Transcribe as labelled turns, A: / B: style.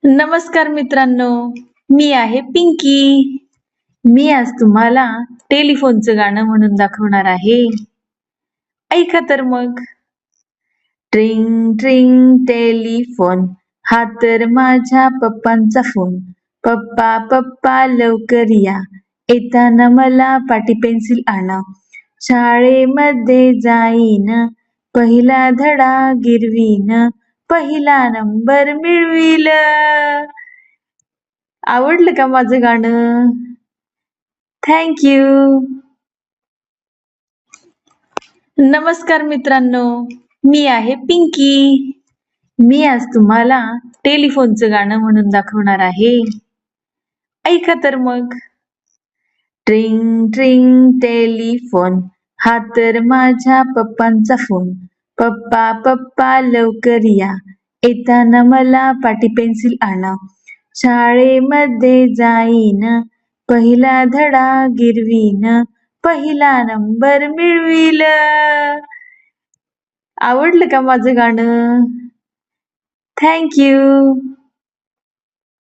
A: नमस्कार मित्रांनो, मी आहे पिंकी. मी आज तुम्हाला टेलिफोनचं गाणं म्हणून दाखवणार आहे. ऐका तर मग. ट्रिंग ट्रिंग टेलिफोन, हा तर माझ्या पप्पांचा फोन. पप्पा पप्पा लवकर या, येताना मला पाटी पेन्सिल आणा. शाळेमध्ये जाईन, पहिला धडा गिरवीन, पहिला नंबर मिळविल. आवडलं का माझं गाणं? Thank you. नमस्कार मित्रांनो, मी आहे पिंकी. मी आज तुम्हाला टेलिफोनचं गाणं म्हणून दाखवणार आहे. ऐका तर मग. ट्रिंग ट्रिंग टेलिफोन, हा तर माझ्या पप्पांचा फोन. पप्पा पप्पा लवकर या, येताना मला पाटी पेन्सिल आणा. शाळेमध्ये जाईन, पहिला धडा गिरवीन, पहिला नंबर मिळविल. आवडलं का माझं गाणं? Thank you.